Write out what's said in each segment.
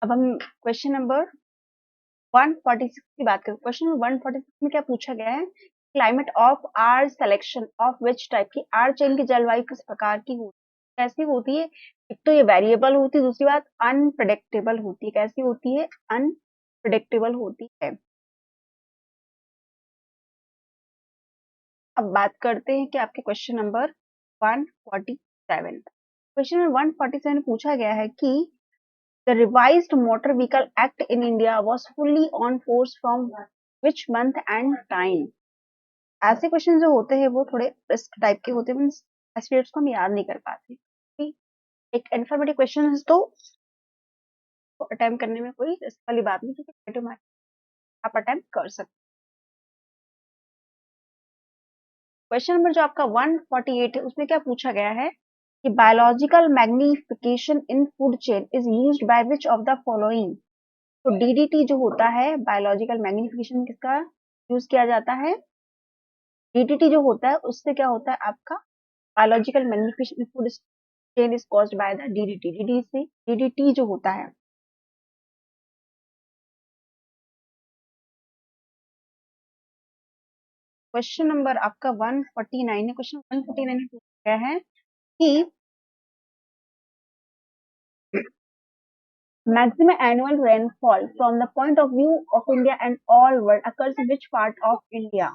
अब हम question number 146 की बात करें। क्वेश्चन नंबर 146 में क्या पूछा गया है? Climate of or selection of which type की आर चेन की जलवायु किस प्रकार की होती है? कैसी होती है? एक तो ये वेरिएबल होती है, दूसरी बात अनप्रेडिक्टेबल होती है। कैसी होती है? अनप्रेडिक्टेबल होती है। अब बात करते हैं कि आपके क्वेश्चन नंबर 147। क्वेश्चन नंबर 147 पूछा गया है कि the revised motor vehicle act in India was fully on force from which month and time? ऐसे क्वेश्चन जो होते हैं वो थोड़े रिस्क टाइप के होते हैं, मीन्स एस्टिमेट्स को हम याद नहीं कर पाते। ठीक? एक इन्फॉर्मेटिव क्वेश्चन है तो अटेम्प्ट करने में कोई रिस्क वाली बात नहीं, क्योंकि आप अटेम्प्ट कर सकते। क्वेश्चन नंबर जो आपका 148 है उसमें क्या पूछा गया है कि biological magnification in food chain is used by which of the following? तो डीडीटी जो होता है, बायोलॉजिकल मैग्निफिकेशन किसका यूज किया जाता है? डीडीटी जो होता है उससे क्या होता है आपका biological magnification in food chain is caused by the DDT. DDT जो होता है। क्वेश्चन नंबर आपका 149 है। क्वेश्चन 149 में पूछा गया है कि maximum annual rainfall from the point of view of India and all world occurs in which part of India?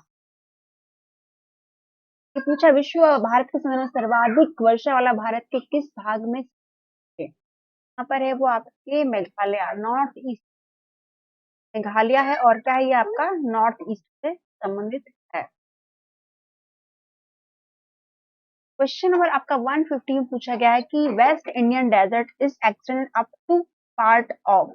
ये पूछा विश्व भारत के समय में सर्वाधिक वर्षा वाला भारत के किस भाग में है? यहाँ पर है वो आपके मेघालय, नॉर्थ ईस्ट मेघालय है, और क्या है ये आपका नॉर्थ ईस्ट से संबंधित है। क्वेश्चन नंबर आपका 115 पूछा गया है कि west Indian desert is extended up to part of.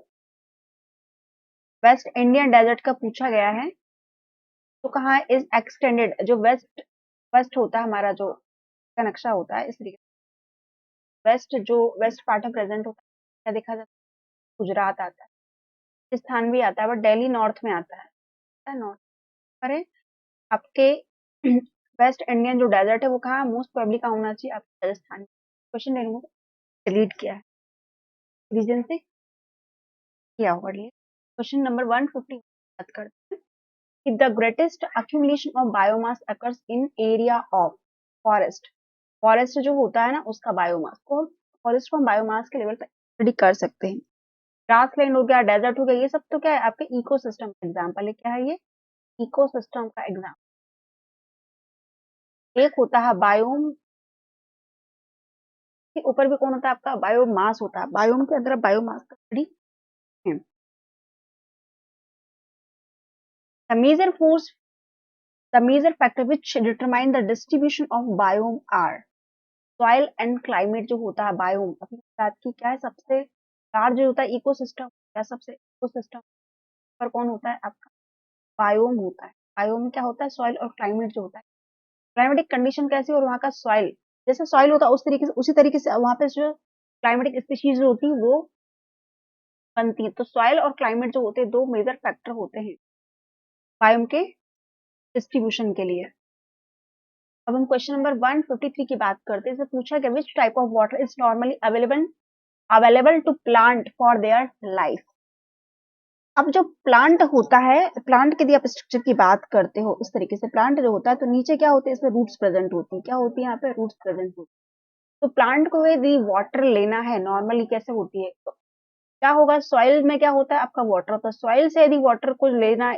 West Indian desert का पूछा गया है तो कहाँ इज एक्सटेंडेड? जो वेस्ट वेस्ट होता है हमारा, जो का नक्शा होता है इस तरीके से, वेस्ट जो वेस्ट पार्ट में प्रेजेंट होता है, क्या देखा जाता है? गुजरात आता है, राजस्थान भी आता है, बट दिल्ली नॉर्थ में आता है नॉर्थ। अरे आपके वेस्ट इंडियन जो डेजर्ट है वो कहाँ मोस्ट प्रोबेबली कहाँ होना चाहिए? आपके राजस्थान। क्वेश्चन डिलीट किया है, रीजन से किया होगा डिलीट। क्वेश्चन नंबर 150 बात करते हैं कि the greatest accumulation of biomass occurs in area of forest. Forest जो होता है ना उसका बायोमास को, फॉरेस्ट को हम बायोमास के लेवल पे स्टडी कर सकते हैं। ग्रासलैंड हो गया, डेजर्ट हो गया, ये सब तो क्या है आपके इकोसिस्टम का एग्जांपल है। क्या है ये? इकोसिस्टम का एग्जांपल। एक होता है बायोम, के ऊपर भी कौन होता है आपका? बायोमास होता है। बायोम के अंदर बायोमास का स्टडी है। The major force the major factor which determine the distribution of biome are soil and climate. जो होता है बायोम अपनी बात की क्या है, सबसे लार्ज जो होता है इकोसिस्टम, क्या सबसे इकोसिस्टम पर कौन होता है आपका? बायोम होता है। बायोम में क्या होता है? सॉइल और क्लाइमेट जो होता है, क्लाइमेटिक कंडीशन कैसी और वहाँ का सॉइल, जैसे सॉइल होता है उस तरीके से, उसी तरीके से वहाँ पे जो क्लाइमेटिक स्पीशीज होती है वो बनती है। तो सॉइल और क्लाइमेट जो होते हैं दो मेजर फैक्टर होते हैं बायोम के डिस्ट्रीब्यूशन के लिए। अब हम क्वेश्चन नंबर 153 की बात करते हैं। इसमें पूछा गया which type of water is normally available to plant for their life. अब जो प्लांट होता है, प्लांट के यदि आप स्ट्रक्चर की बात करते हो उस तरीके से, प्लांट जो होता है तो नीचे क्या होते हैं? इसमें रूट्स प्रेजेंट होती है। क्या होती है यहाँ पे? रूट्स प्रेजेंट होती है। तो प्लांट को यदि वाटर लेना है नॉर्मली कैसे होती है, तो क्या होगा? सॉइल में क्या होता है आपका? वाटर होता है। सॉइल से यदि वाटर को लेना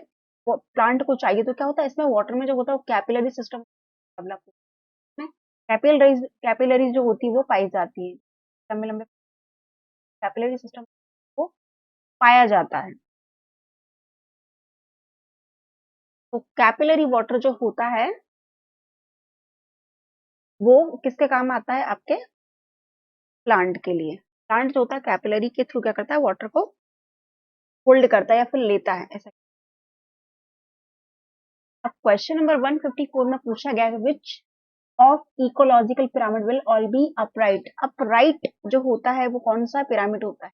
प्लांट को चाहिए तो क्या होता है इसमें? वाटर में जो होता है वो कैपिलरी सिस्टम डेवलप होता है। कैपिलरीज जो होती है वो पाई जाती है, लंबे लंबे कैपिलरी सिस्टम को पाया जाता है। तो कैपिलरी वाटर जो होता है वो किसके काम आता है? आपके प्लांट के लिए। प्लांट जो होता है कैपिलरी के थ्रू क्या करता है? वाटर को होल्ड करता है या फिर लेता है, ऐसा। अब क्वेश्चन नंबर 154 में पूछा गया है which of ecological pyramid will all B upright. Upright जो होता है वो कौन सा पिरामिड होता है?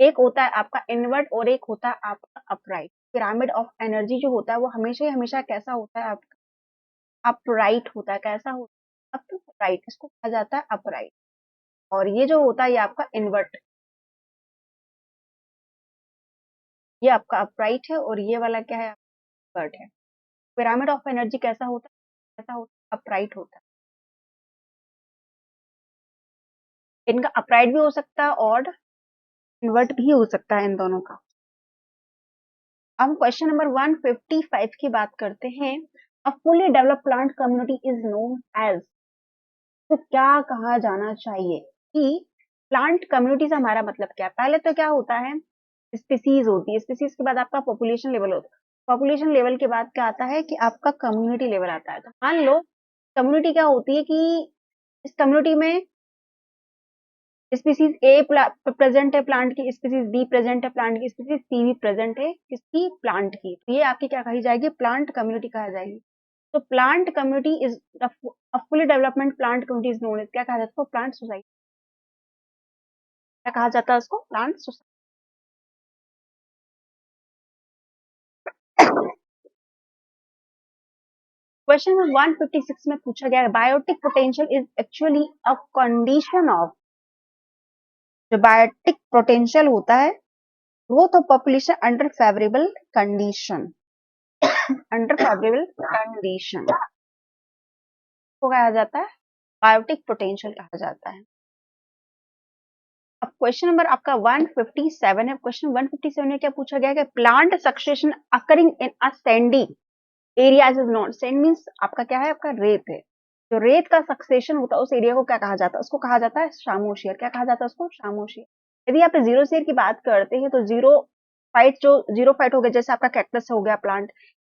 एक होता है आपका इनवर्ट और एक होता है आपका अपराइट। पिरामिड ऑफ एनर्जी जो होता है वो हमेशा ही हमेशा कैसा होता है? आपका अपराइट होता है। कैसा होता है? अपराइट, इसको कहा जाता है अपराइट। और ये जो होता है ये आपका इनवर्ट ये आपका अपराइट है और ये वाला क्या है, इन्वर्ट है। पिरामिड ऑफ एनर्जी कैसा होता है, कैसा होता है, अपराइट होता है। इनका अपराइट भी हो सकता है और इन्वर्ट भी हो सकता है इन दोनों का। अब हम क्वेश्चन नंबर 155 की बात करते हैं। A fully developed plant community is known as, तो क्या कहा जाना चाहिए कि प्लांट कम्युनिटी से हमारा मतलब क्या है। पहले तो क्या होता है, स्पीसीज होती है, स्पीसीज के बाद आपका पॉपुलेशन लेवल होता है, पॉपुलेशन लेवल के बाद क्या आता है कि आपका कम्युनिटी लेवल आता है। तो मान लो कम्युनिटी क्या होती है कि इस कम्युनिटी में स्पीसीज ए प्रेजेंट है प्लांट की, स्पीसीज बी प्रेजेंट है प्लांट की, स्पीसीज सी भी प्रेजेंट है किसकी, प्लांट की। तो ये आपकी क्या कही जाएगी, प्लांट कम्युनिटी कहा जाएगी। तो plant community is fully development plant community is known as, क्या कहा जाता है उसको, प्लांट सोसाइटी। क्या कहा जाता है उसको, प्लांट सोसाइटी। क्वेश्चन 156 में पूछा गया है, biotic potential is actually a condition of, जो बायोटिक पोटेंशियल होता है वो तो population under favourable condition, under favourable condition को कहा जाता है बायोटिक पोटेंशियल कहा जाता है। अब क्वेश्चन नंबर आपका 157 है। क्वेश्चन 157 में क्या पूछा गया है कि plant succession occurring in a Sandy areas is non, sand means आपका क्या है, आपका रेत है। जो रेत का सक्सेशन होता है उस एरिया को क्या कहा जाता है, उसको कहा जाता है शामोशियर। क्या कहा जाता है उसको, शामोशियर। यदि आप जीरो शेयर की बात करते हैं तो जीरो फाइट, जो जीरो फाइट हो गया, जैसे आपका कैक्टस हो गया प्लांट,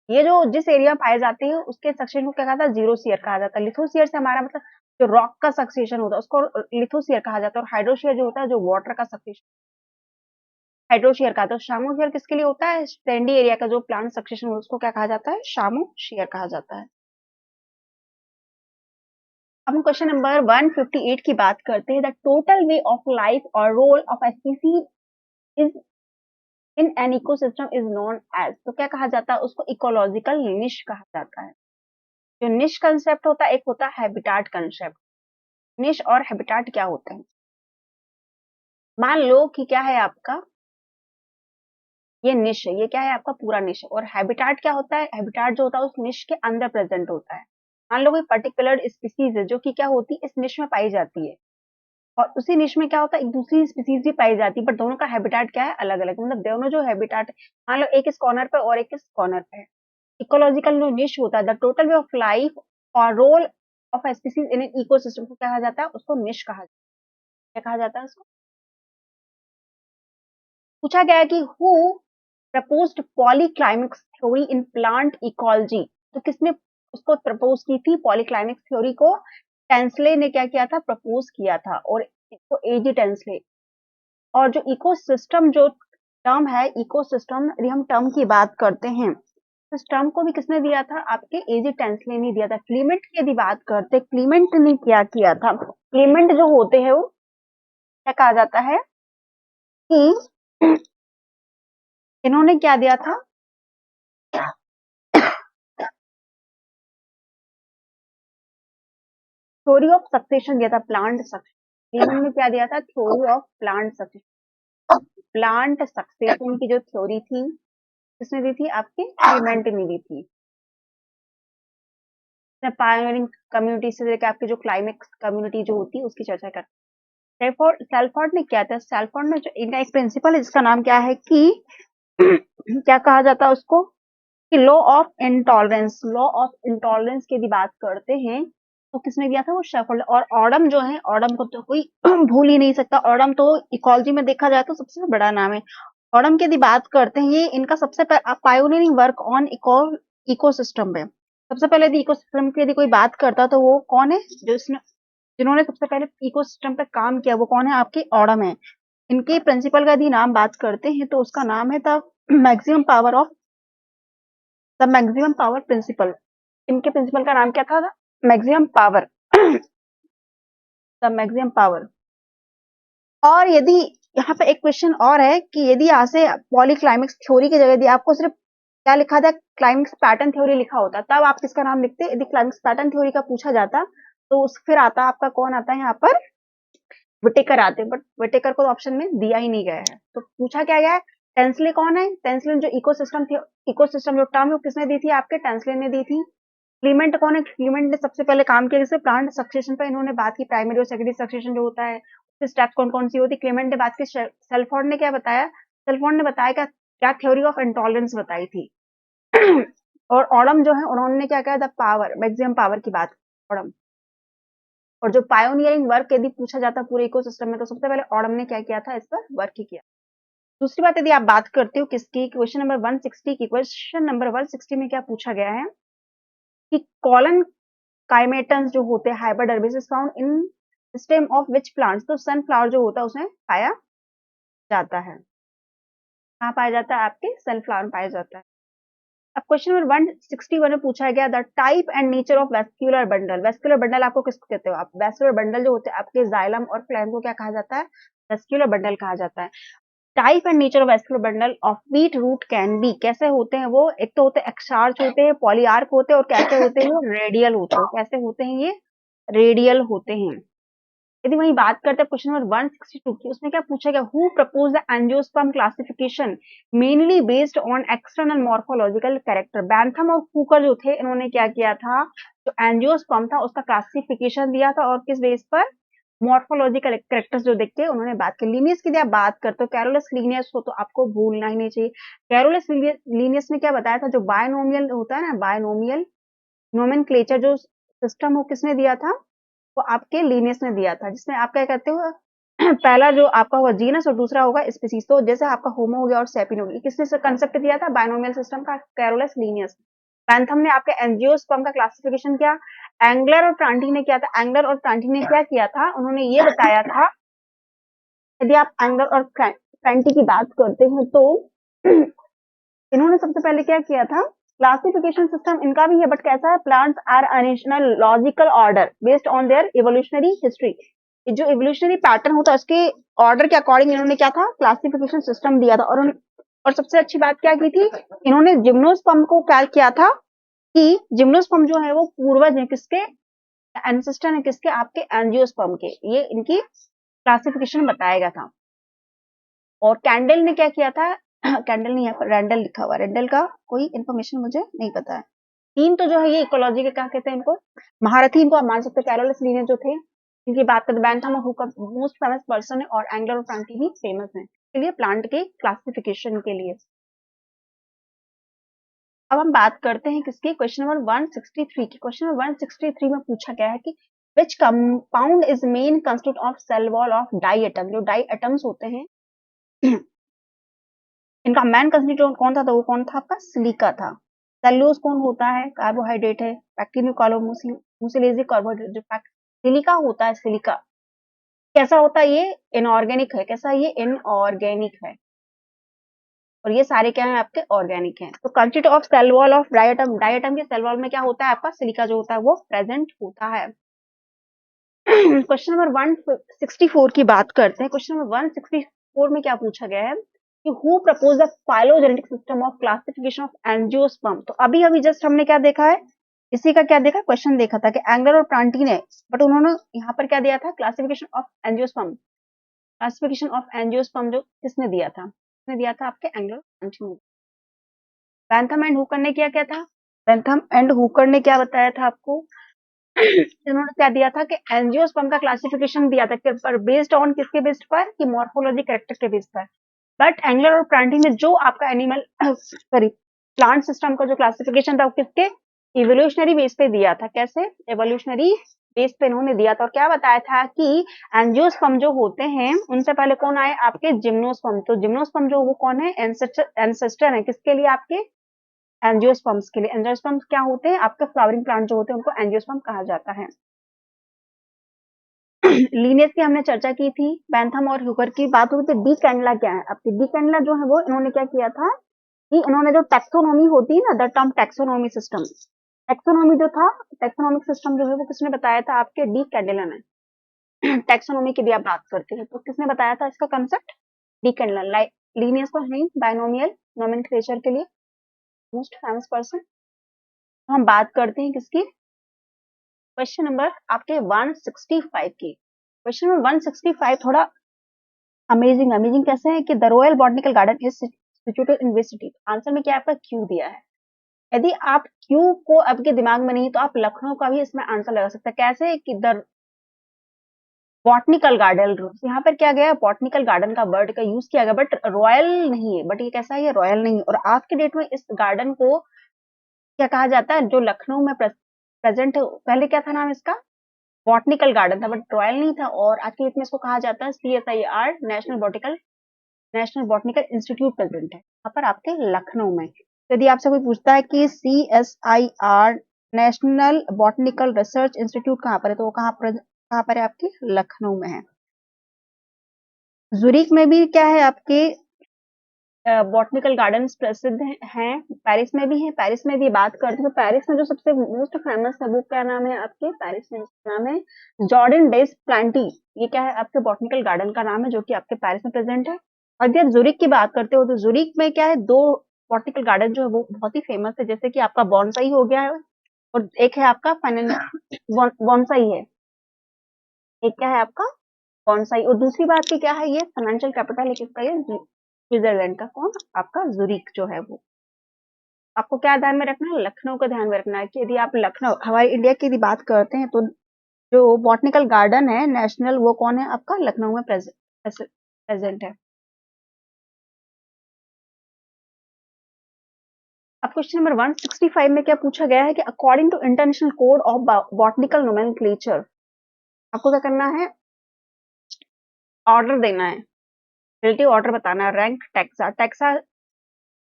ये जो जिस एरिया में पाए जाते हैं उसके सक्सेशन को क्या कहा जाता है, जीरो शेयर कहा जाता है। लिथोशियर से हमारा मतलब जो रॉक का सक्सेशन होता है उसको लिथोशियर कहा जाता है, और हाइड्रोशियर जो होता है जो वाटर का सक्सेशन, हाइड्रोशियर का। तो शामोशियर किसके लिए होता है, सैंडी एरिया का जो प्लांट सक्सेशन होता है उसको क्या कहा जाता है, शामोशियर कहा जाता है। अब हम क्वेश्चन नंबर 158 की बात करते हैं। The total way of life और role of a species is in an ecosystem is known as, तो क्या कहा जाता है उसको, इकोलॉजिकल निश कहा जाता है। जो निश कंसेप्ट होता है, एक होता है हैबिटाट कंसेप्ट। निश और हैबिटाट क्या होते हैं, मान लो कि क्या है आपका, ये निश है, ये क्या है आपका पूरा निश है, और हैबिटाट क्या होता है, हैबिटाट जो होता है उस निश के अंदर प्रेजेंट होता है। मान लो कोई पर्टिकुलर स्पीसीज है जो कि क्या होती है, इस निश में पाई जाती है, और उसी निश में क्या होता है, एक दूसरी स्पीसीज भी पाई जाती है, बट दोनों का हैबिटाट क्या है, अलग अलग, मतलब दोनों जो हैबिटाट, मान लो एक इस कॉर्नर पे और एक इस कॉर्नर पे है। इकोलॉजिकल जो निश होता है, the total way of life और role of species in an ecosystem को क्या कहा जाता है, उसको निश कहा जाता है। क्या कहा जाता है उसको। पूछा गया है कि who proposed polyclimax theory in plant ecology, तो किसने उसको प्रपोज की थी, पॉलीक्लाइमेक्स थ्योरी को टेंसले ने क्या किया था, प्रपोज किया था, और इसको एजी टेंसले। और जो इकोसिस्टम जो टर्म है, इकोसिस्टम यदि हम टर्म की बात करते हैं तो इस टर्म को भी किसने दिया था, आपके एजी टेंसले ने दिया था। क्लीमेंट की यदि बात करते, क्लीमेंट ने क्या किया था, क्लीमेंट जो होते हैं वो क्या कहा जाता है कि इन्होंने क्या दिया था, थ्योरी ऑफ सक्सेशन दिया था, प्लांट सक्सेशन। क्लीमेंट ने क्या दिया था, theory of plant succession. Plant succession की जो थ्योरी थी किसने दी थी, आपके क्लीमेंट ने दी थी। पायोनियरिंग कम्युनिटी से लेकर आपकी जो क्लाइमेक्स कम्युनिटी जो होती है उसकी चर्चा करते हैं। सेल्फोर्ड ने क्या था, सेल्फोर्ड ने जो इनका एक प्रिंसिपल है जिसका नाम क्या है कि क्या कहा जाता है उसको, कि law of intolerance, law of intolerance की यदि बात करते हैं तो किसने दिया था, वो शेफोल्ड। और ऑडम जो है, ऑडम को तो कोई भूल ही नहीं सकता, ऑडम तो इकोलॉजी में देखा जाए तो सबसे बड़ा नाम है। ऑडम की यदि बात करते हैं, ये इनका सबसे पायोनियरिंग वर्क ऑन इकोसिस्टम पे, सबसे पहले यदि इकोसिस्टम की यदि कोई बात करता तो वो कौन है, जो इसने जिन्होंने सबसे पहले इकोसिस्टम पे काम किया वो कौन है, आपके ऑडम है। इनके प्रिंसिपल का यदि नाम बात करते हैं तो उसका नाम है the maximum power of, the maximum power principle. इनके प्रिंसिपल का नाम क्या था, maximum power, the maximum power. और यदि यहाँ पे एक क्वेश्चन और है कि यदि यहाँ से पॉलीक्लाइमेक्स थ्योरी की जगह यदि आपको सिर्फ क्या लिखा था, क्लाइमेक्स पैटर्न थ्योरी लिखा होता, तब आप किसका नाम लिखते, यदि क्लाइमेक्स पैटर्न थ्योरी का पूछा जाता तो फिर आता आपका कौन आता है यहाँ पर, विटेकर आते, बट विटेकर को ऑप्शन में दिया ही नहीं गया है। तो पूछा क्या गया है, टेंसले कौन है? टेंसले जो इकोसिस्टम थी, इकोसिस्टम जो टर्म है किसने दी थी? आपके टेंसले ने दी थी। क्लीमेंट कौन है? क्लीमेंट ने सबसे पहले काम किया जैसे प्लांट सक्सेशन पर इन्होंने बात की, प्राइमरी और सेकेंडरी सक्सेशन जो होता है उसके स्टेप्स कौन कौन सी होती है। क्लीमेंट ने बात की। सेल्फोर्ड ने क्या बताया? सेल्फोर्ड ने बताया क्या थ्योरी ऑफ इंटॉलरेंस बताई थी। और ऑडम जो है उन्होंने क्या कहा? द पावर, मैक्सिमम पावर की बात ऑडम। और जो पायोनियरिंग वर्क यदि पूछा जाता पूरे इकोसिस्टम में तो सबसे पहले ऑडम ने क्या किया था? इस पर वर्क ही किया। दूसरी बात यदि आप बात करते हो किसकी, क्वेश्चन नंबर 160 की, क्वेश्चन नंबर 160 में क्या पूछा गया है कि कॉलन काइमेटन्स जो होते हैं hybrid found in system of which plants, तो सनफ्लावर जो होता है उसमें पाया जाता है। कहाँ पाया जाता है? आपके सनफ्लावर पाया जाता है। अब क्वेश्चन नंबर 161 में पूछा गया the type and nature of vascular bundle. Vascular bundle आपको किसको कहते हो? आप वेस्क्यूलर बंडल जो होते हैं आपके जाइलम और फ्लैम को क्या कहा जाता है? वेस्क्यूलर बंडल कहा जाता है। Type and nature of vascular bundle of beet root can be, कैसे होते हैं वो? एक तो होते हैं एक्सार्च होते हैं, पॉलीआर्क होते हैं, और कैसे होते हैं वो? रेडियल होते हैं। कैसे होते हैं ये? रेडियल होते हैं। यदि वही बात करते हैं क्वेश्चन नंबर 162 की, उसमें क्या पूछा गया? Who propose the angiosperm classification mainly based on external morphological character. Bentham और हुकर जो थे इन्होंने क्या किया था? जो एंजियोस्पर्म था उसका क्लासिफिकेशन दिया था, और किस बेस पर? मॉर्फोलॉजिकल कैरेक्टर्स जो देखते हैं उन्होंने बात की। लीनियस की आप बात करते हो, कैरोलस लीनियस हो तो आपको भूलना ही नहीं चाहिए। कैरोलस लीनियस ने क्या बताया था? जो बायनोमियल होता है ना, बायनोमियल नोमेनक्लेचर जो सिस्टम हो किसने दिया था? वो आपके लीनियस ने दिया था, जिसमें आप क्या कहते हो? पहला जो आपका होगा जीनस और दूसरा होगा स्पीसीज। तो जैसे आपका होमो हो गया और सेपिन हो गया, किसने कंसेप्ट दिया था? बायनोमियल सिस्टम का, कैरोलस लीनियस। पैंथम ने आपके एंजियोस्पर्म का क्लासिफिकेशन किया। एंगलर और प्रांटी ने किया था। एंगलर और प्रांटी ने क्या किया था? उन्होंने ये बताया था, यदि आप एंगलर और प्रांटी की बात करते हैं तो इन्होंने सबसे पहले क्या किया था? क्लासिफिकेशन सिस्टम इनका भी है, बट कैसा है? Plants are arranged logical order based on their evolutionary history. जो इवोल्यूशनरी पैटर्न होता है उसके ऑर्डर के अकॉर्डिंग इन्होंने क्या था? क्लासिफिकेशन सिस्टम दिया था। और सबसे अच्छी बात क्या की थी? इन्होंने जिम्नोस्पर्म को क्या किया था कि जिम्नोस्पर्म जो है वो पूर्वज है किसके? एंसेस्टर है किसके? आपके एंजियोस्पर्म के। ये इनकी क्लासिफिकेशन बताया गया था। और कैंडल ने क्या किया था? कैंडल नहीं, यहाँ पर रैंडल लिखा हुआ। रैंडल का कोई इन्फॉर्मेशन मुझे नहीं पता है। तीन तो जो है ये इकोलॉजी के क्या कहते हैं इनको? महारथी इनको आप मान सकते हो। कैरोलस लीनियस जो थे इनकी बात करते, बैंथम और हुकर मोस्ट फेमस पर्सन है, और एंगलर और फ्रांटी भी फेमस है के लिए, प्लांट के क्लासिफिकेशन के लिए। अब हम बात करते हैं किसकी? क्वेश्चन नंबर 163 की। क्वेश्चन नंबर 163 में पूछा गया है कि which compound is main constituent of cell wall of diatom. जो डाई एटम्स होते हैं इनका मेन कंस्टिट्यूएंट कौन था? तो वो कौन था? आपका सिलिका था। सेल्यूलोज कौन होता है? कार्बोहाइड्रेट है। पैक्टिनोकार्बोमुसिलेजिक कार्बोहाइड्रेट। जो सिलिका होता है, सिलिका कैसा होता है? ये इनऑर्गेनिक है। कैसा? ये इनऑर्गेनिक है। और ये सारे क्या है? आपके ऑर्गेनिक हैं। तो constituent of cell wall of diatom, diatom के सेल वॉल में क्या होता है? आपका सिलिका जो होता है वो प्रेजेंट होता है। क्वेश्चन नंबर 164 की बात करते हैं। क्वेश्चन नंबर 164 में क्या पूछा गया है कि who propose the phylogenetic system of classification of angiosperm. तो अभी अभी जस्ट हमने क्या देखा है? इसी का क्या देखा? क्वेश्चन देखा था कि एंगलर और प्रांटी ने, बट उन्होंने यहाँ पर क्या दिया था? Classification of angiosperm. Classification of angiosperm जो किसने दिया था? किसने दिया था? आपके एंगलर प्रांटी ने। बैंथम एंड हुकर ने क्या था? बैंथम एंड हुकर ने क्या बताया था आपको? इन्होंने क्या दिया था कि एंजियोस्पर्म का क्लासिफिकेशन दिया था, पर बेस्ड ऑन किसके बेस्ड पर? कि मॉर्फोलॉजी कैरेक्टर के बेस्ड पर। बट एंगलर और प्रांटी ने जो आपका एनिमल सॉरी प्लांट सिस्टम का जो क्लासिफिकेशन था वो किसके? इवोल्यूशनरी बेस पे दिया था। कैसे? एवोल्यूशनरी बेस पे इन्होंने दिया था। और क्या बताया था कि एंजियोस्पर्म जो होते हैं उनसे पहले कौन आए? आपके जिम्नोस्पर्म। तो जिम्नोस्पर्म जो वो कौन है? एंसेस्टर है किसके लिए? आपके एंजियोस्पर्म्स के लिए। एंजियोस्पर्म्स क्या होते हैं? आपके फ्लावरिंग प्लांट जो होते हैं उनको एंजियोस्पर्म कहा जाता है। लीनियस की हमने चर्चा की थी। बैंथम और ह्यूकर की बात हुई थी। डी कैंडला क्या है? आपकी डी कैंडला जो है वो इन्होंने क्या किया था कि इन्होंने जो टैक्सोनॉमी होती है ना, the term taxonomy system, taxonomy जो था, टैक्सोनॉमिक सिस्टम जो है वो किसने बताया था? आपके डी कैंडेला ने। टैक्सोनॉमी की भी आप बात करते हैं तो किसने बताया था इसका कंसेप्ट? D candela. लीनियस को है बायनोमियल नोमेनक्लेचर के लिए मोस्ट फेमस पर्सन। तो हम बात करते हैं किसकी? क्वेश्चन नंबर आपके 165 की। क्वेश्चन नंबर 165 थोड़ा अमेजिंग। अमेजिंग कैसे है कि the royal botanical garden is situated in which city? Answer में क्या आपका क्यू दिया है। यदि आप क्यू को आपके दिमाग में नहीं तो आप लखनऊ का भी इसमें आंसर लगा सकते हैं। कैसे कि द बॉटनिकल गार्डन, यहाँ पर क्या गया, बॉटनिकल गार्डन का वर्ड का यूज किया गया, बट रॉयल नहीं है, बट ये कैसा है, ये रॉयल नहीं है। और आज के डेट में इस गार्डन को क्या कहा जाता है, जो लखनऊ में प्रेजेंट है, पहले क्या था नाम इसका, बॉटनिकल गार्डन था, बट रॉयल नहीं था। और आज के डेट में इसको कहा जाता है CSIR, national botanical institute present है यहाँ पर आपके लखनऊ में। तो यदि आपसे कोई पूछता है कि CSIR national botanical research institute कहाँ पर है, तो वो कहाँ पर है, आपके लखनऊ में है। जुरिक में भी क्या है, आपके बॉटनिकल गार्डन्स प्रसिद्ध हैं। पेरिस में भी है। पेरिस में भी बात करते हैं तो पेरिस में जो सबसे मोस्ट फेमस है वो क्या नाम है आपके, पेरिस में नाम है जॉर्डन डेस प्लांटी। ये क्या है, आपके बॉटनिकल गार्डन का नाम है, जो कि आपके पेरिस में प्रेजेंट है। और यदि आप जुरिक की बात करते हो तो जुरिक में क्या है, दो बॉटनिकल गार्डन जो है वो बहुत ही फेमस है, जैसे कि आपका बॉन्साई हो गया है, और एक है आपका बॉन्साई है, एक क्या है आपका बॉन्साई। और दूसरी बात की क्या है, ये फाइनेंशियल कैपिटल है किसका, ये स्विट्जरलैंड का, कौन, आपका जुरिक जो है वो। आपको क्या ध्यान में रखना है, लखनऊ का ध्यान में रखना है कि यदि आप लखनऊ, हमारे इंडिया की यदि बात करते हैं तो जो बॉटनिकल गार्डन है नेशनल, वो कौन है आपका, लखनऊ में प्रेजेंट है। अब क्वेश्चन नंबर 165 में क्या पूछा गया है कि according to international code of botanical nomenclature, आपको क्या करना है, ऑर्डर देना है, रिलेटिव ऑर्डर बताना है, रैंक टैक्सा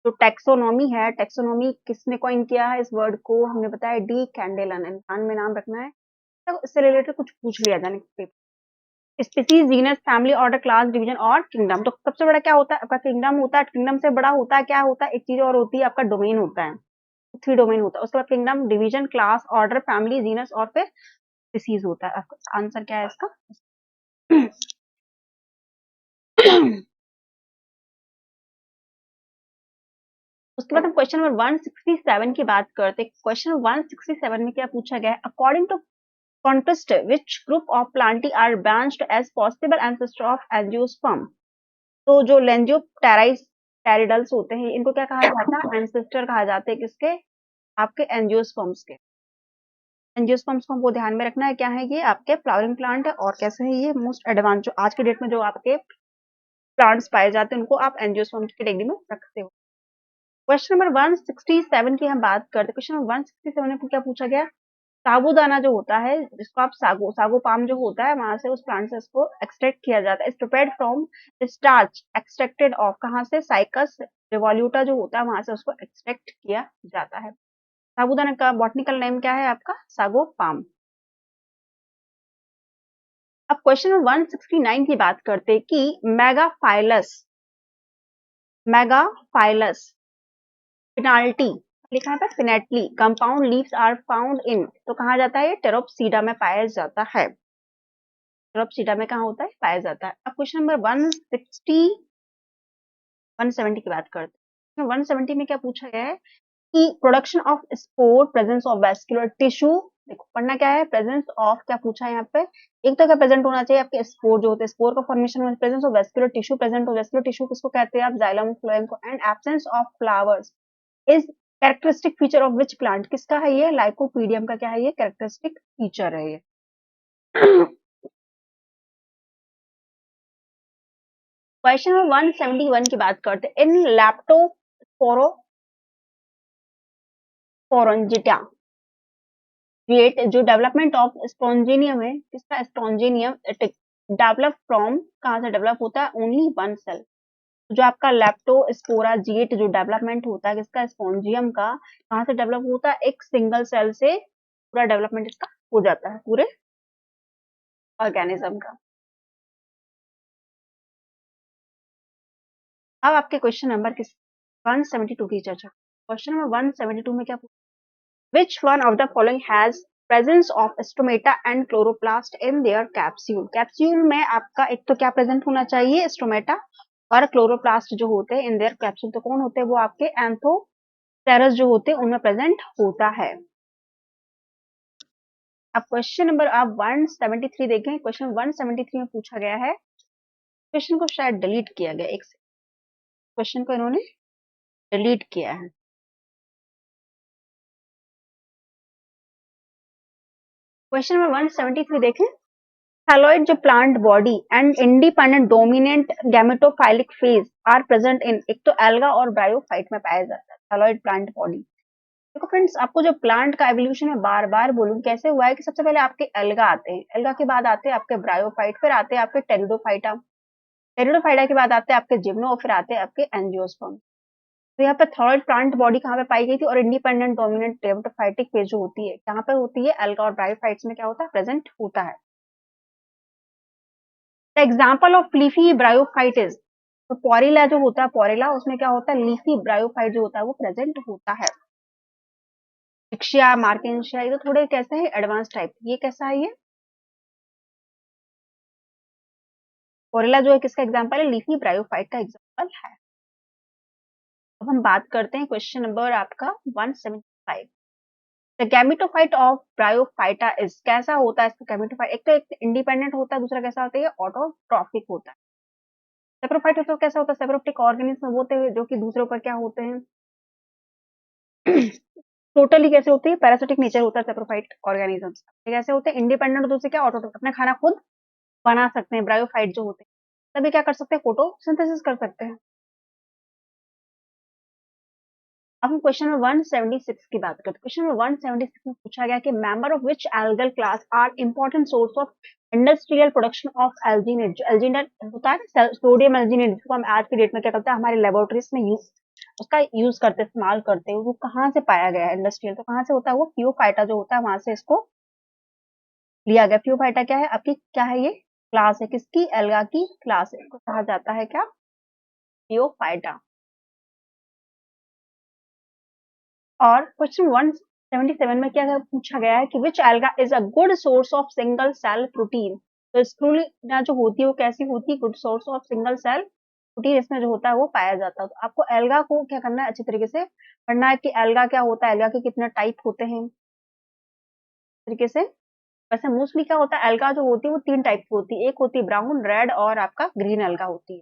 जो टैक्सोनॉमी है, टैक्सोनॉमी किसने कॉइन किया है इस वर्ड को, हमने बताया डी कैंडेलन। ध्यान में नाम रखना है, तो इससे रिलेटेड कुछ पूछ लिया जाने paper. Species, genus, family, order, class, division और किंगडम। तो सबसे बड़ा क्या होता है आपका, किंगडम होता है। किंगडम से बड़ा होता है, क्या होता है, एक चीज और होती है, आपका डोमेन होता है। 3 डोमेन होता है, उसके बाद kingdom, division, class, order, family, genus और फिर स्पीसीज होता है। आंसर क्या है इसका। उसके बाद हम क्वेश्चन नंबर 167 की बात करते हैं। क्वेश्चन 167 में क्या पूछा गया है, according to contest which group of plantae are branched as possible ancestor of angiosperm. तो जो लेंजियोप्टेरिडल्स होते हैं, इनको क्या कहा जाता है, एंसेस्टर कहा जाते हैं किसके, आपके एंजियोस्पर्म्स के। एंजियोस्पर्म्स को हमको ध्यान में रखना है, क्या है ये, आपके फ्लावरिंग प्लांट है। और कैसे है ये, मोस्ट एडवांस जो आज के डेट में जो आपके प्लांट्स पाए जाते हैं, उनको आप एंजियोस्पर्म्स की कैटेगरी में रखते हो। क्वेश्चन नंबर 167 की हम बात करते हैं। क्वेश्चन नंबर 167 में क्या पूछा गया, साबूदाना जो होता है, जिसको आप सागो पाम जो होता है, वहां से उस प्लांट से इसको एक्सट्रैक्ट किया जाता है। Prepared from starch extracted of, कहाँ से, साइकस रिवोल्यूटा जो होता है, वहां से उसको एक्सट्रैक्ट किया जाता है। साबूदाना का बॉटनिकल नेम क्या है आपका, सागो पाम। अब क्वेश्चन नंबर 169 की बात करते हैं कि मेगाफाइलस पिनाल्टी, लिखा है pinnately, compound leaves are found in, तो कहा जाता है, टेरोप्सीडा में पाया जाता है। टेरोप्सीडा में कहा होता है, पाया जाता है। अब क्वेश्चन नंबर 170 की बात करते हैं। 170 में क्या पूछा गया है कि production of spore, presence of vascular tissue. देखो पढ़ना क्या है, प्रेजेंस ऑफ क्या पूछा है यहाँ पे, एक तो क्या प्रेजेंट होना चाहिए आपके स्पोर जो होते हैं, स्पोर का फॉर्मेशन में presence of vascular tissue present हो। वैस्कुलर टिश्यू किसको कहते हैं आप, जाइलम फ्लोएम को। And absence of flowers is characteristic feature of which plant, किसका है ये, लाइकोपीडियम का क्या है ये, कैरेक्टरिस्टिक फीचर है ये। क्वेश्चन नंबर 171 की बात करते हैं। इन लैप्टोस्पोरंजिटा जो डेवलपमेंट ऑफ स्पॉन्जिनियम है, किसका, स्पॉन्जिनियम, डेवलप फ्रॉम, कहाँ से डेवलप होता है, ओनली वन सेल। जो आपका लैप्टोस्पोराजिएट जो डेवलपमेंट होता है किसका, स्पॉन्जियम का, कहाँ से डेवलप होता है, एक सिंगल सेल से पूरा डेवलपमेंट इसका हो जाता है, पूरे ऑर्गेनिज्म का। अब आपके क्वेश्चन नंबर 172 की चर्चा। क्वेश्चन नंबर 172 में क्या, which one of the following has presence of stomata and chloroplast in their capsule। Capsule में आपका एक तो क्या प्रेजेंट होना चाहिए, स्टोमेटा और क्लोरोप्लास्ट जो होते हैं इन देयर कैप्सूल। तो कौन होते हैं वो, आपके एंथोसेरस जो होते हैं उनमें प्रेजेंट होता है। अब क्वेश्चन नंबर आप 173 देखें। क्वेश्चन 173 में पूछा गया है, क्वेश्चन को शायद डिलीट किया गया, एक क्वेश्चन को इन्होंने डिलीट किया है। क्वेश्चन नंबर 173 देखें। Haloid जो plant body and independent dominant gametophytic phase are present in, एक तो एल्गा और ब्रायोफाइट में पाया जाता है हैलोइड प्लांट बॉडी। देखो फ्रेंड्स, आपको जो प्लांट का एवोल्यूशन है बार बार बोलूं कैसे हुआ है कि सबसे पहले आपके एल्गा आते हैं, एल्गा के बाद आते हैं आपके ब्रायोफाइट, फिर आते हैं आपके टेरिडोफाइटा, टेरिडोफाइटा के बाद आते हैं आपके जिम्नो, और फिर आते हैं आपके एंजियोस्पर्म। तो यहाँ पे थॉयराइड प्लांट बॉडी कहाँ पे पाई गई थी, और इंडिपेंडेंट डोमिनेंट गैमेटोफाइटिक फेज जो होती है कहाँ पे होती है, एल्गा और ब्रायोफाइट्स में क्या होता है, प्रेजेंट होता है। The example of leafy bryophyte is, तो पोरिला जो होता है, पोरिला उसमें क्या होता है, लीफी ब्रायोफाइट जो होता है वो प्रेजेंट होता है। इक्शिया, मार्केंशिया, ये तो थोड़े कैसे है एडवांस टाइप, ये कैसा है, ये पोरिला जो है किसका एग्जाम्पल है, लीफी ब्रायोफाइट का एग्जाम्पल है। अब हम बात करते हैं क्वेश्चन नंबर आपका 175। The gametophyte of bryophyta is, कैसा होता है इसका गैमेटोफाइट, एक तो एक इंडिपेंडेंट होता है, दूसरा कैसा होता है, ऑटोट्रॉफिक होता है। सेप्रोफाइट होता है, कैसा होता है, सेप्रोफिटिक ऑर्गेनिज्म होते हैं जो कि दूसरे ऊपर क्या होते हैं टोटली कैसे होते हैं, पैरासिटिक नेचर होता है सेप्रोफाइट ऑर्गेनिजम्स। कैसे होते हैं, इंडिपेंडेंट, दूसरे क्या ऑटोट्रॉफिक, अपना खाना खुद बना सकते हैं। ब्रायोफाइट जो होते हैं तभी क्या कर सकते हैं, फोटोसिंथेसिस कर सकते हैं। अब हम क्वेश्चन नंबर 176 की बात करते हैं। क्वेश्चन नंबर 176 में पूछा गया कि member of which algal class are important source of industrial production of alginate, जो एल्जीनेट होता है सोडियम एल्जीनेट, जिसको हम आज की डेट में क्या करते हैं हमारे लेबोरेटरीज में उसका यूज करते इस्तेमाल करते हैं, वो कहाँ से पाया गया है इंडस्ट्रियल, तो कहाँ से होता है वो, फ्यूफाइटा जो होता है वहां से इसको लिया गया। फ्यूफाइटा क्या है आपकी, क्या है ये, क्लास है किसकी, एल्गा की क्लास है, इसको कहा जाता है क्या, फ्यूफाइटा। और क्वेश्चन 177 में क्या पूछा गया है कि which alga is a good source of single cell protein, तो स्क्रूलिना जो होती है वो कैसी होती है, good source of single cell protein, इसमें जो होता है वो पाया जाता है। तो आपको एल्गा को क्या करना है, अच्छी तरीके से पढ़ना है कि एल्गा क्या होता है, एल्गा के कितने टाइप होते हैं तरीके से। वैसे मोस्टली क्या होता है, एल्गा जो होती है वो 3 टाइप की होती है, एक होती है ब्राउन, रेड और आपका ग्रीन एल्गा होती है।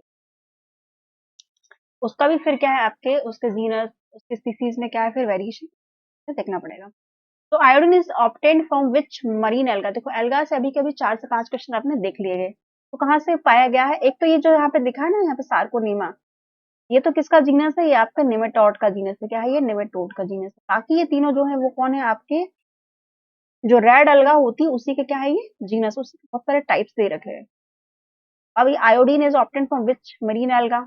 उसका भी फिर क्या है आपके उसके जीनस, उसके स्पीसीज में क्या है फिर वेरिएशन देखना पड़ेगा। तो iodine is obtained from which marine alga, देखो एल्गा से अभी के अभी 4 से 5 क्वेश्चन आपने देख लिए गए। तो कहाँ से पाया गया है, एक तो ये जो यहाँ पे दिखा है ना, यहाँ पे सार्कोनीमा, ये तो किसका जीनस है, ये आपका निमेटोड का जीनस है, क्या है ये, निमेटोड का जीनस है। बाकी ये तीनों जो है वो कौन है आपके, जो रेड अलगा होती है उसी के क्या है ये जीनस, उसके बहुत सारे टाइप्स दे रखे हैं। अब ये iodine is obtained from which marine alga,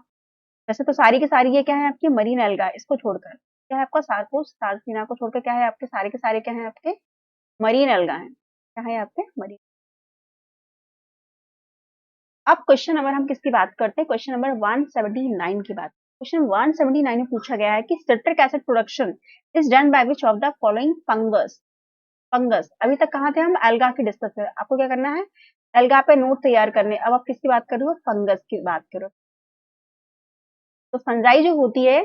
वैसे तो सारी की सारी ये क्या है आपकी मरीन एल्गा, इसको छोड़कर क्या है आपका सार्कोस सार्सिना को छोड़कर क्या है आपके सारे के सारे क्या है आपके मरीन एल्गा है, क्या है आपके मरीन। अब क्वेश्चन नंबर हम किसकी बात करते हैं, क्वेश्चन नंबर 179 की बात। क्वेश्चन 179 में पूछा गया है कि citric acid production is done by which of the following fungus, fungus अभी तक कहाँ थे हम, एल्गा की डिस्कस है, आपको क्या करना है एल्गा पे नोट तैयार करने। अब आप किसकी बात कर रहे हो, फंगस की बात करो। तो फंजाई जो होती है,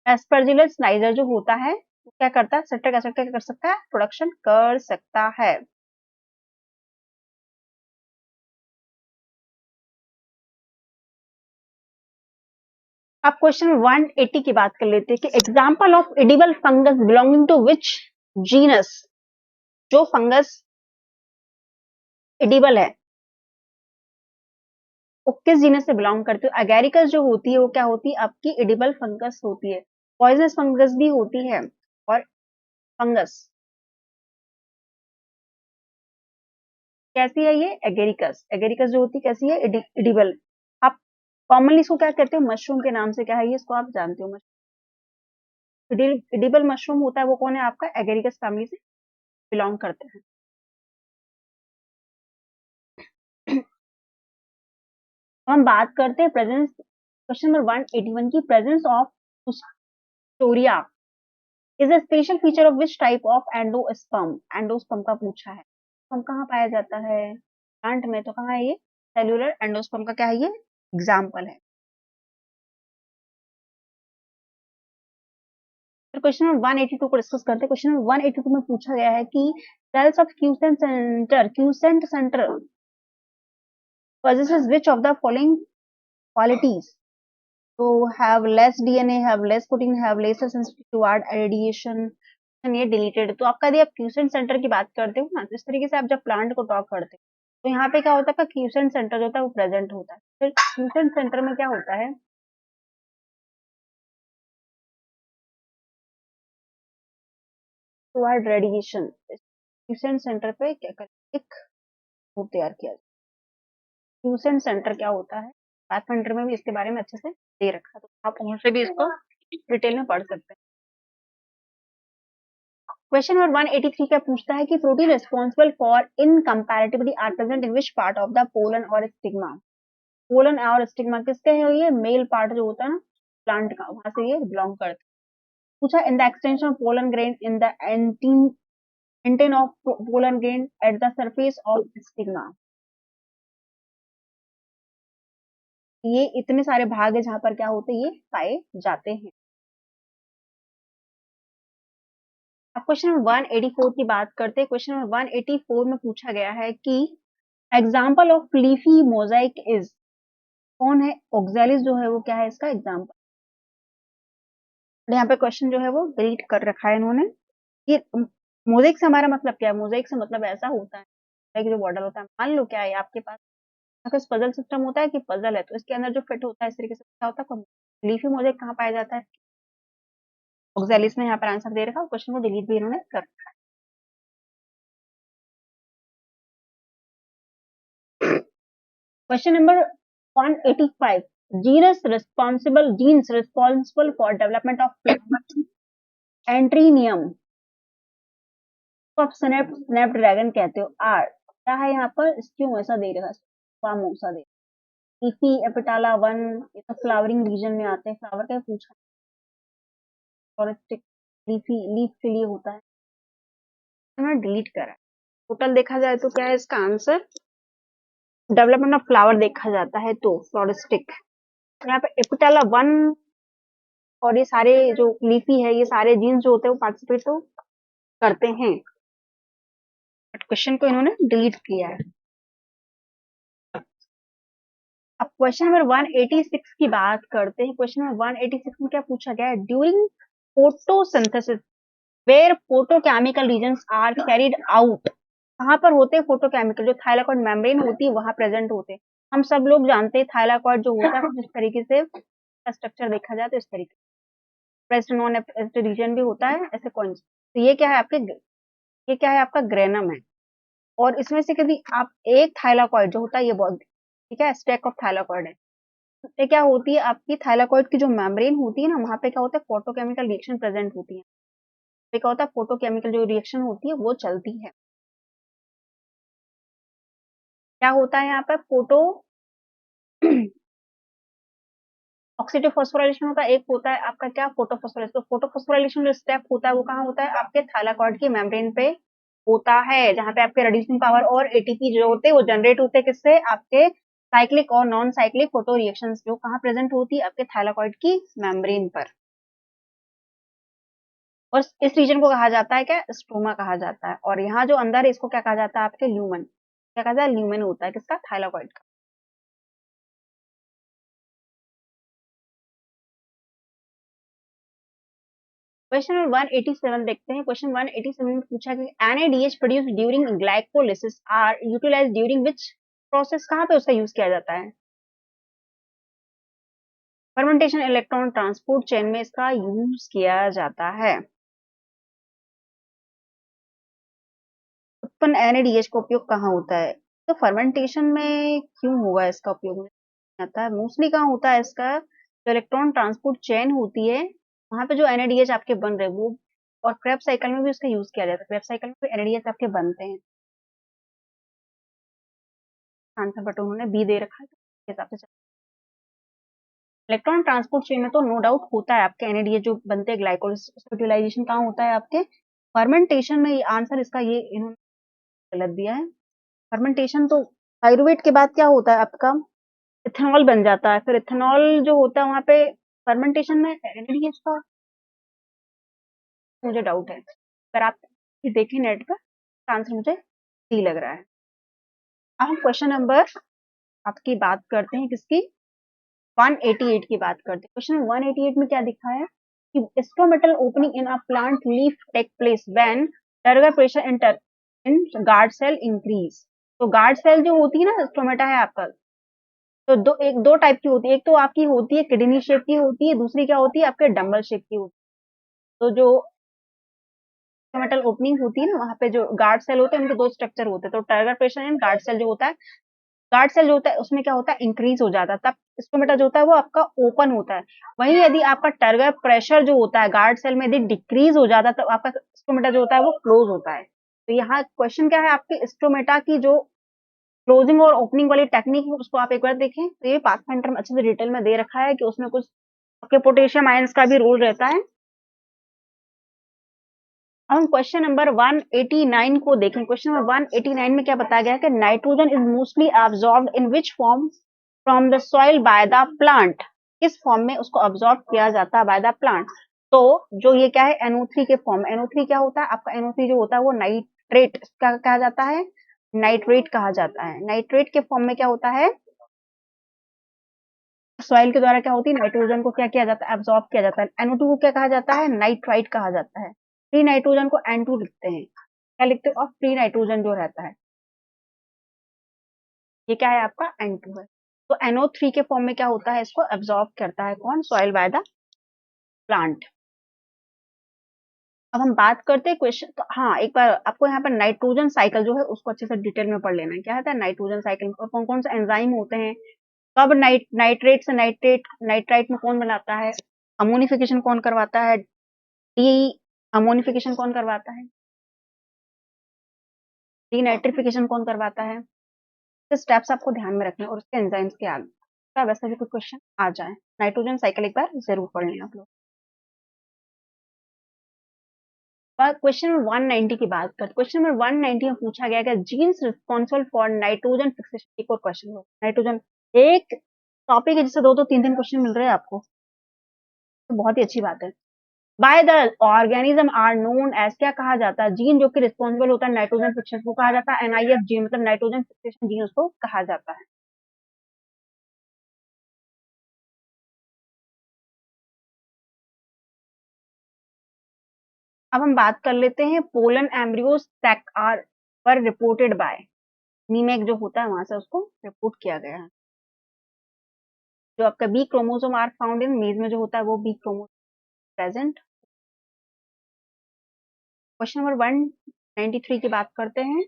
एस्परजिलस नाइजर जो होता है वो क्या करता है, सिट्रिक एसिड का क्या कर सकता है, प्रोडक्शन कर सकता है। अब क्वेश्चन 180 की बात कर लेते हैं कि example of edible fungus belonging to which genus, जो फंगस एडिबल है वो किस जीनस से बिलोंग करती है। अगेरिकस जो होती है वो क्या होती है आपकी एडिबल फंगस होती है, पॉइजनस फंगस भी होती है, और फंगस कैसी है ये, एगेरिकस, एगेरिकस जो होती है कैसी है, एडिबल। आप कॉमनली इसको क्या कहते हो, मशरूम के नाम से क्या है ये, इसको आप जानते हो, एडिबल मशरूम होता है वो कौन है आपका, एगेरिकस फैमिली से बिलोंग करते हैं। हम बात करते हैं प्रेजेंस, क्वेश्चन नंबर 181 की, presence of storia is a special feature of which type of endosperm, endosperm का पूछा है, हम कहाँ पाया जाता है प्लांट में, तो कहाँ है ये, सेल्यूलर एंडोस्पर्म का क्या है ये एग्जाम्पल है। फिर क्वेश्चन नंबर 182 को डिस्कस करते हैं। क्वेश्चन नंबर 182 में पूछा गया है कि cells of quiescent centre possesses which of the following qualities, तो have less DNA, have less protein, have less sensitivity toward radiation, ये डिलीटेड। तो आपका यदि आप क्यूसेंट सेंटर की बात करते हो ना, तो इस तरीके से आप जब प्लांट को टॉक करते हो तो यहाँ पे क्या होता है, क्यूसेंट सेंटर जो होता है वो प्रेजेंट होता है। फिर क्यूसेंट सेंटर में क्या होता है, टुवर्ड रेडिएशन, क्यूसेंट सेंटर पे क्या कर एक ग्रुप तैयार किया जाए। क्यूसेंट सेंटर क्या होता है, पाथफाइंडर में भी इसके बारे में अच्छे से दे रखा है, तो आप वहां से भी इसको डिटेल में पढ़ सकते हैं। क्वेश्चन नंबर 183 क्या पूछता है कि protein responsible for incompatibility are present in which part of the pollen और स्टिग्मा। पोलन और स्टिग्मा किसके हैं, ये मेल पार्ट जो होता है ना प्लांट का, वहां से ये बिलोंग करते हैं। पूछा in the extension of pollen grain in the intine of pollen grain at the surface of stigma. ये इतने सारे भाग है जहां पर क्या होते हैं, ये पाए जाते हैं। अब क्वेश्चन नंबर 184 की बात करते हैं। क्वेश्चन नंबर 184 में पूछा गया है कि example of leafy Mosaic is, कौन है ऑक्सैलिस जो है वो क्या है इसका एग्जाम्पल। यहाँ पे क्वेश्चन जो है वो डिलीट कर रखा है इन्होंने। ये मोजाइक से हमारा मतलब क्या है, मोजाइक से मतलब ऐसा होता है कि जो बॉर्डर होता है, मान लो क्या है आपके पास अगर पजल सिस्टम होता है कि पजल है तो इसके अंदर जो फिट होता है इस तरीके से क्या होता है, लीफी मोजाइक कहाँ पाया जाता है, ऑक्सैलिस में। यहाँ पर आंसर दे रखा है, क्वेश्चन को डिलीट भी इन्होंने कर रखा है। Question number 185, genes responsible for development of antirrhinum तो आप स्नैपड्रैगन कहते हो, आर क्या है यहाँ पर, क्यों ऐसा दे रखा है, फार्मोसा दे, लीफी एपिटाला 1, ये तो फ्लावरिंग रीजन में आते हैं, फ्लावर का पूछा, फ्लोरिस्टिक लीफी लीफ के लिए होता है, उन्होंने डिलीट करा। टोटल देखा जाए तो क्या है इसका आंसर, डेवलपमेंट ऑफ फ्लावर देखा जाता है तो फ्लोरिस्टिक। यहाँ पे एपिटाला 1 और ये सारे जो लीफी है ये सारे जीन्स जो होते हैं वो पार्टिसिपेट तो करते हैं, बट क्वेश्चन को इन्होंने डिलीट किया है। अब क्वेश्चन नंबर 186 की बात करते हैं। क्वेश्चन नंबर 186 में क्या पूछा गया है, during photosynthesis where photochemical reactions are carried out, कहाँ पर होते हैं फोटोकेमिकल, जो थाइलाकॉइड मेम्ब्रेन होती है वहां प्रेजेंट होते हैं। हम सब लोग जानते हैं थाइलाकॉइड जो होता है जिस तरीके से स्ट्रक्चर देखा जाए तो इस तरीके प्रेस्ड नॉन रीजन भी होता है ऐसे कौन, तो ये क्या है आपके, ये क्या है आपका ग्रेनम है। और इसमें से यदि आप एक थाइलाकॉइड जो होता है ये बहुत ठीक है स्टैक ऑफ थाइलाकॉइड है, ये क्या होती है आपकी थाइलाकॉइड की जो मेम्ब्रेन होती है ना वहां पे क्या होता है फोटोकेमिकल रिएक्शन प्रेजेंट होती है, तो क्या होता है फोटोकेमिकल जो रिएक्शन होती है वो चलती है। क्या होता है यहाँ पर फोटो ऑक्सीडेटिव फॉस्फोराइलेशन होता है, एक होता है आपका क्या फोटोफॉस्फोराइलेशन, तो फोटोफॉस्फोराइलेशन जो स्टेप होता है वो कहाँ होता है आपके थाइलाकॉइड की मेम्ब्रेन पे होता है, जहां पे आपके रेड्यूसिंग पावर और एटीपी जो होते हैं वो जनरेट होते हैं किससे, आपके साइक्लिक और नॉन साइक्लिक फोटो रिएक्शंस जो कहाँ प्रेजेंट होती है आपके थाइलाकॉइड की मेम्ब्रेन पर। और इस रीजन को कहा जाता है क्या, स्ट्रोमा कहा जाता है, और यहाँ जो अंदर है इसको क्या कहा जाता है आपके ल्यूमन, क्या कहा जाता है, ल्यूमन होता है किसका, थाइलाकॉइड का। क्वेश्चन नंबर 187 देखते हैं। क्वेश्चन 187 में पूछा कि NADH produced during glycolysis are utilised during which process, कहाँ पे उसका यूज किया जाता है, फर्मेंटेशन इलेक्ट्रॉन ट्रांसपोर्ट चेन में इसका यूज किया जाता है। उत्पन्न NADH का उपयोग कहाँ होता है, तो फर्मेंटेशन में क्यों होगा इसका उपयोग आता है, मोस्टली कहाँ होता है इसका, जो इलेक्ट्रॉन ट्रांसपोर्ट चेन होती है वहां पे जो NADH आपके बन रहे वो, और क्रेब साइकिल में भी उसका यूज किया जाता है, क्रेब साइकिल में भी NADH आपके बनते हैं। आंसर बट उन्होंने बी दे रखा है तो हिसाब से इलेक्ट्रॉन ट्रांसपोर्ट चेन में तो नो डाउट होता है आपके NADH जो बनते हैं ग्लाइकोलिसिस, यूटिलाइजेशन कहाँ होता है आपके फर्मेंटेशन में, आंसर इसका ये इन्होंने गलत दिया है। फर्मेंटेशन तो पाइरुवेट के बाद क्या होता है आपका इथेनॉल बन जाता है, फिर इथेनॉल जो होता है वहां पे फर्मेंटेशन में NADH का मुझे डाउट है, पर आप देखें नेट पर आंसर मुझे सी लग रहा है। अब हम क्वेश्चन नंबर आपकी बात करते हैं किसकी, 188 की बात करते हैं। क्वेश्चन 188 में क्या दिखा है कि stomatal opening in a plant leaf take place when turgor pressure in guard cell increase. तो गार्ड सेल जो होती है ना, स्टोमेटा है आपका, तो दो टाइप की होती है। एक तो आपकी होती है किडनी शेप की होती है, दूसरी क्या होती है आपके डम्बल शेप की होती है। तो जो स्टोमेटल ओपनिंग होती है ना, वहां पे जो गार्ड सेल होते हैं उनके दो स्ट्रक्चर होते हैं। तो turgor pressure and guard cell जो होता है, गार्ड सेल जो होता है उसमें क्या होता है इंक्रीज हो जाता है, तब स्टोमेटा जो होता है वो आपका ओपन होता है। वहीं यदि आपका टर्गर प्रेशर जो होता है गार्ड सेल में यदि डिक्रीज हो जाता है तो आपका स्टोमेटा जो होता है वो क्लोज होता है। तो यहाँ क्वेश्चन क्या है, आपके स्टोमेटा की जो क्लोजिंग और ओपनिंग वाली टेक्निक है उसको आप एक बार देखें। तो ये पाथफाइंडर में अच्छे से डिटेल में दे रखा है कि उसमें कुछ आपके पोटेशियम आयंस का भी रोल रहता है। हम क्वेश्चन नंबर 189 को देखें। क्वेश्चन नंबर 189 में क्या बताया गया है कि nitrogen is mostly absorbed in which form from the soil by the plant. किस फॉर्म में उसको अब्सॉर्ब किया जाता है बाय द प्लांट। तो जो ये क्या है NO3 के फॉर्म। NO3 क्या होता है आपका, NO3 जो होता है वो नाइट्रेट क्या कहा जाता है, नाइट्रेट कहा जाता है। नाइट्रेट के फॉर्म में क्या होता है, सॉइल के द्वारा क्या होती है नाइट्रोजन को क्या किया जाता है एब्सॉर्ब किया जाता है। NO2 को क्या कहा जाता है, नाइट्राइट कहा जाता है। फ्री नाइट्रोजन को N2 लिखते हैं। क्या लिखते हैं, और फ्री नाइट्रोजन जो रहता है ये क्या है आपका N2 है। तो NO3 के फॉर्म में क्या होता है, इसको एब्सॉर्ब करता है कौन, सॉइल बाय द प्लांट। अब हम बात करते हैं क्वेश्चन, तो हाँ एक बार आपको यहाँ पर नाइट्रोजन साइकिल जो है उसको अच्छे से डिटेल में पढ़ लेना है। क्या होता है नाइट्रोजन साइकिल और कौन कौन से एंजाइम होते हैं, कब नाइट्रेट से नाइट्राइट में कौन बनाता है, अमोनिफिकेशन कौन करवाता है, डी अमोनिफिकेशन कौन करवाता है, डीनाइट्रिफिकेशन कौन करवाता है। स्टेप्स आपको ध्यान में रखने और उसके एंजाइम्स के आगे का वैसा भी कोई क्वेश्चन आ जाए। नाइट्रोजन साइकिल एक बार जरूर पढ़ लें आप लोग। क्वेश्चन नंबर 190 की बात करते। क्वेश्चन नंबर 190 में पूछा गया कि genes responsible for nitrogen fixation. एक और क्वेश्चन हो नाइट्रोजन, एक टॉपिक है जिससे दो तीन तीन क्वेश्चन मिल रहे हैं आपको, तो बहुत ही अच्छी बात है। By the organism are known as, क्या कहा जाता है, जीन जो कि रिस्पॉन्सिबल होता है नाइट्रोजन फिक्सेशन को कहा जाता है NIF जीन, मतलब नाइट्रोजन फिक्सेशन जीन उसको कहा जाता है। अब हम बात कर लेते हैं पोलन एम्ब्रियोस सैक आर पर रिपोर्टेड बाय, नीमेक जो होता है वहां से उसको रिपोर्ट किया गया है। जो आपका B chromosome are found in maize में जो होता है वो B chromosome present. Question number 193 की बात करते हैं।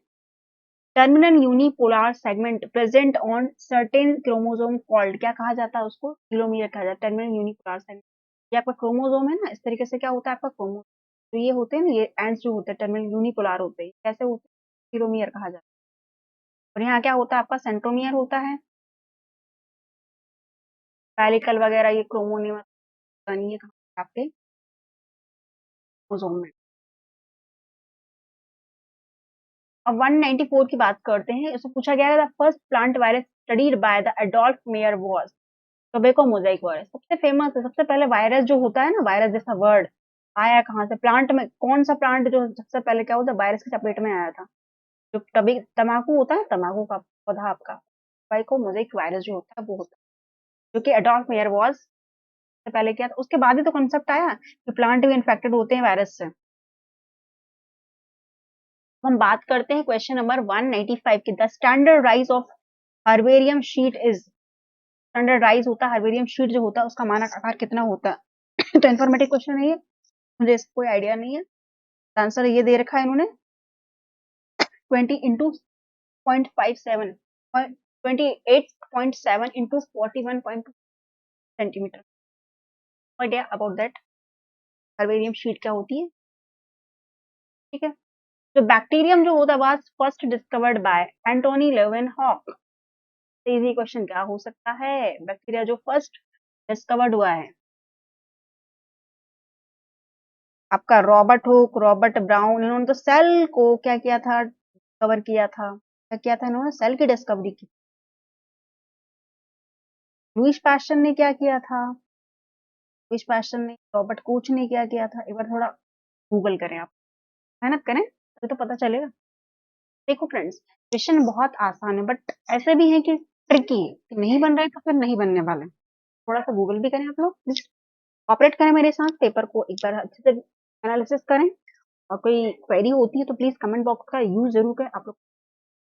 Terminal unipolar segment present on certain chromosome called, क्या कहा जाता है उसको, टेलोमियर कहा जाता है। टर्मिनल यूनिपोलर सेगमेंट, ये आपका क्रोमोसोम है ना, इस तरीके से क्या होता है आपका क्रोमोसोम, तो ये होते हैं ना, ये एंड्स जो होते हैं टर्मिनल यूनिपोलर होते हैं, कैसे होते हैं, टेलोमियर कहा जाता है। और यहाँ क्या होता है आपका सेंट्रोमियर होता है। पेलिकल वगैरह ये क्रोमोनिम नहीं है आपके क्रोमोसोम में। अब 194 की बात करते हैं। इसमें पूछा गया है the first plant virus studied by the Adolf mayor was, tobacco Mosaic virus. सबसे फेमस है, सबसे पहले वायरस जो होता है ना, वायरस जैसा वर्ड आया कहाँ से, प्लांट में, कौन सा प्लांट जो सबसे पहले क्या होता है वायरस की चपेट में आया था, जो टबी तम्बाकू होता है, तम्बाकू का पौधा आपका, टोबैको मोजाइक वायरस जो होता है वो होता है, जो कि एडोल्फ मेयर वाज से पहले किया था। उसके बाद ही तो कंसेप्ट आया कि प्लांट भी इन्फेक्टेड होते हैं वायरस से। हम बात करते हैं क्वेश्चन नंबर 195 की। The standard rise of herbarium sheet is, standard rise होता है हर्बेरियम शीट जो होता है उसका मानक आकार कितना होता है। तो इन्फॉर्मेटिव क्वेश्चन है ये, मुझे इसका कोई आइडिया नहीं है। आंसर ये दे रखा है इन्होंने 20 इंटू 0.57 और 28.7 into 41.2 centimetre. Idea about that herbarium sheet क्या होती है, ठीक है। जो बैक्टीरियम जो होता है was first discovered by Antonie Leeuwenhoek. Easy question क्या हो सकता है, बैक्टीरिया जो फर्स्ट डिस्कवर्ड हुआ है, आपका रॉबर्ट हुक, रॉबर्ट ब्राउन, इन्होंने तो सेल को क्या किया था, कवर किया था, क्या किया था इन्होंने, सेल की डिस्कवरी की। लुईस पैस्चर ने क्या किया था, लुईस पैस्चर ने, रॉबर्ट कोच ने क्या किया था, एक बार थोड़ा गूगल करें आप, मेहनत करें तभी तो पता चलेगा। देखो फ्रेंड्स, क्वेश्चन बहुत आसान है बट ऐसे भी है कि ट्रिकी है कि नहीं बन रहे तो फिर नहीं बनने वाले। थोड़ा सा गूगल भी करें आप लोग, प्लीज कॉपरेट करें मेरे साथ, पेपर को एक बार अच्छे से एनालिसिस करें, और कोई क्वेरी होती है तो प्लीज कमेंट बॉक्स का यूज जरूर करें। आप लोग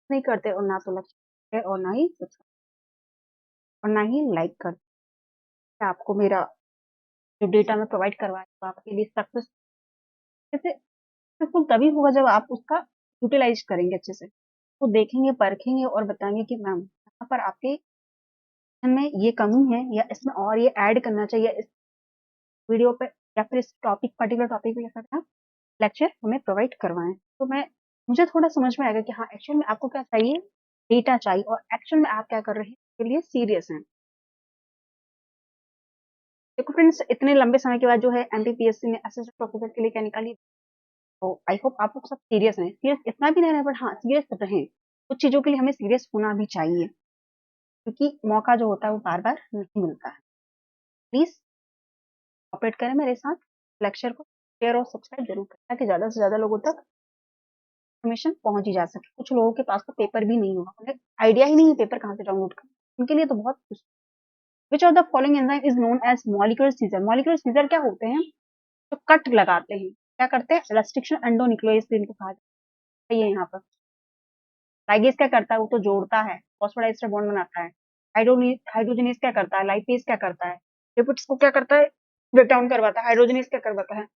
नहीं करते, और ना तो लक्ष्य और ना ही सब्सक्राइब और ना ही लाइक करते। आपको मेरा जो डेटा मैं प्रोवाइड करवा रही हूँ आपके लिए सक्सेसफुल तभी होगा जब आप उसका यूटिलाइज करेंगे अच्छे से, तो देखेंगे परखेंगे और बताएंगे कि मैम यहाँ पर आपके में ये कमी है या इसमें और ये ऐड करना चाहिए इस वीडियो पे, या फिर इस टॉपिक पर्टिकुलर टॉपिक पे क्या लेक्चर हमें प्रोवाइड करवाएं। तो मुझे थोड़ा समझ में आएगा कि हाँ एक्चुअल में आपको क्या चाहिए, डेटा चाहिए, और एक्चुअल में आप क्या कर रहे हैं इसके लिए सीरियस हैं। देखो फ्रेंड्स, इतने लंबे समय के बाद जो है एमपीपीएससी ने असिस्टेंट प्रोफेसर के लिए क्या निकाली, तो आई होप आप लोग सब सीरियस हैं। सीरियस इतना भी नहीं रहे, बट हाँ सीरियस रहें। कुछ चीजों के लिए हमें सीरियस होना भी चाहिए, क्योंकि मौका जो होता है वो बार बार नहीं मिलता है। प्लीज ऑपरेट करें मेरे साथ, लेक्चर को शेयर और सब्सक्राइब जरूर करें, ताकि ज्यादा से ज्यादा लोगों तक इन्फॉर्मेशन पहुंच ही जा सके। कुछ लोगों के पास तो पेपर भी नहीं होगा, उन्हें आइडिया ही नहीं है पेपर कहाँ से डाउनलोड करें, उनके लिए तो बहुत कुछ। Which of the following enzyme is known as molecular scissor. Molecular scissor क्या होते हैं, जो कट लगाते हैं, क्या करते हैं, रेस्ट्रिक्शन एंडोन्यूक्लियोसिस इनको कहा जाता है। ये यहाँ पर लाइगेज क्या करता है, वो तो जोड़ता है, फॉस्फोडाइस्टर बॉन्ड बनाता है। हाइड्रोजनेज क्या करता है, लाइपेज क्या करता है, लिपिड्स को क्या करता है, ब्रेक डाउन करवाता है। हाइड्रोजनेज क्या करवाता है,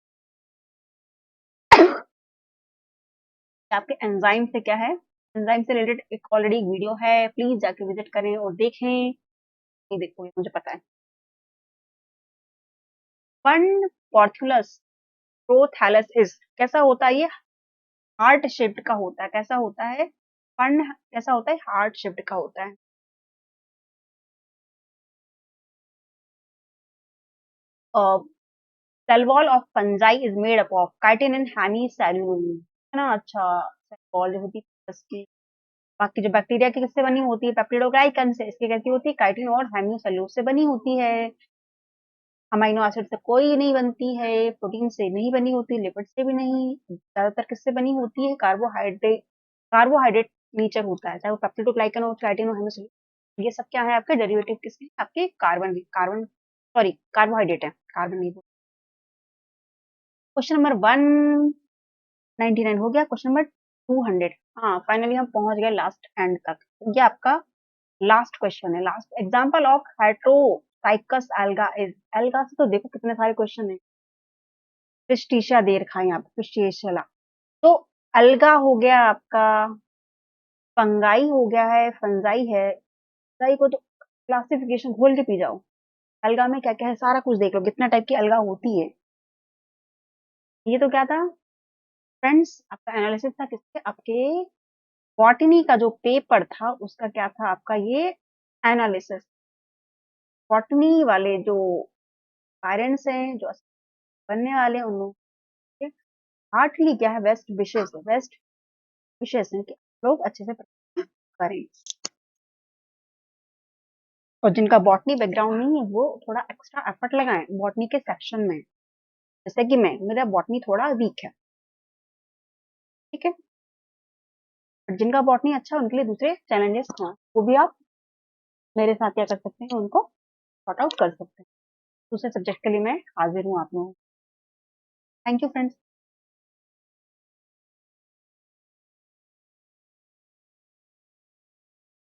आपके एंजाइम से क्या है, एंजाइम से रिलेटेड एक ऑलरेडी एक वीडियो है, प्लीज जाके विजिट करें और देखें। ये देखो, ये मुझे पता है। फंड पॉर्थुलस प्रोथैलेसिस कैसा होता है, ये हार्ट शेप्ड का होता है। कैसा होता है, फंड कैसा होता है, हार्ट शेप्ड का होता है। Cell wall of fungi is made up of chitin and hemicellulose, है ना। अच्छा, सेल वॉल जो होती है इसकी, बाकी जो बैक्टीरिया की किससे बनी होती है, पेप्टिडोग्लाइकन से, इसकी कैसी होती है, काइटिन और हेमीसेल्यूलोज से बनी होती है। अमीनो एसिड से कोई नहीं बनती है, प्रोटीन से नहीं बनी होती, लिपिड से भी नहीं। ज्यादातर किससे बनी होती है, कार्बोहाइड्रेट, कार्बोहाइड्रेट नेचर होता है, चाहे वो पेप्टिडोग्लाइकन हो, काइटिन हो, हेमीसेल्यूलोज, ये सब क्या है आपके डेरिवेटिव, किसके, आपके कार्बन, कार्बन सॉरी कार्बोहाइड्रेट है, कार्बन नहीं। क्वेश्चन नंबर 199 हो गया, क्वेश्चन नंबर 200। हाँ फाइनली हम पहुंच गए लास्ट एंड तक। ये आपका लास्ट क्वेश्चन है, last example of heterocystous alga is. Alga से तो देखो कितने सारे क्वेश्चन है। पिस्टिशिया दे रखा है यहाँ पे, पिस्टिशिया। तो अलगा हो गया आपका, फंगाई हो गया है, फंजाई है। फंजाई को तो क्लासिफिकेशन खोल के पी जाओ, अलगा में क्या क्या है सारा कुछ देख लो, कितना टाइप की अलगा होती है। ये तो क्या था फ्रेंड्स, आपका एनालिसिस था किसके, आपके बॉटनी का जो पेपर था उसका क्या था आपका, ये एनालिसिस। बॉटनी वाले जो पेरेंट्स हैं, जो बनने वाले हैं, उन लोग के हार्टली क्या है, बेस्ट विशेष है, बेस्ट विशेष है कि लोग अच्छे से करें। और जिनका बॉटनी बैकग्राउंड नहीं है वो थोड़ा एक्स्ट्रा एफर्ट लगाएं बॉटनी के सेक्शन में, जैसे कि मेरा बॉटनी थोड़ा वीक है, ठीक है। और जिनका बॉटनी अच्छा है उनके लिए दूसरे चैलेंजेस हैं, वो भी आप मेरे साथ क्या कर सकते हैं, उनको सॉर्ट आउट कर सकते हैं। दूसरे सब्जेक्ट के लिए मैं हाजिर हूँ आप लोगों। Thank you friends.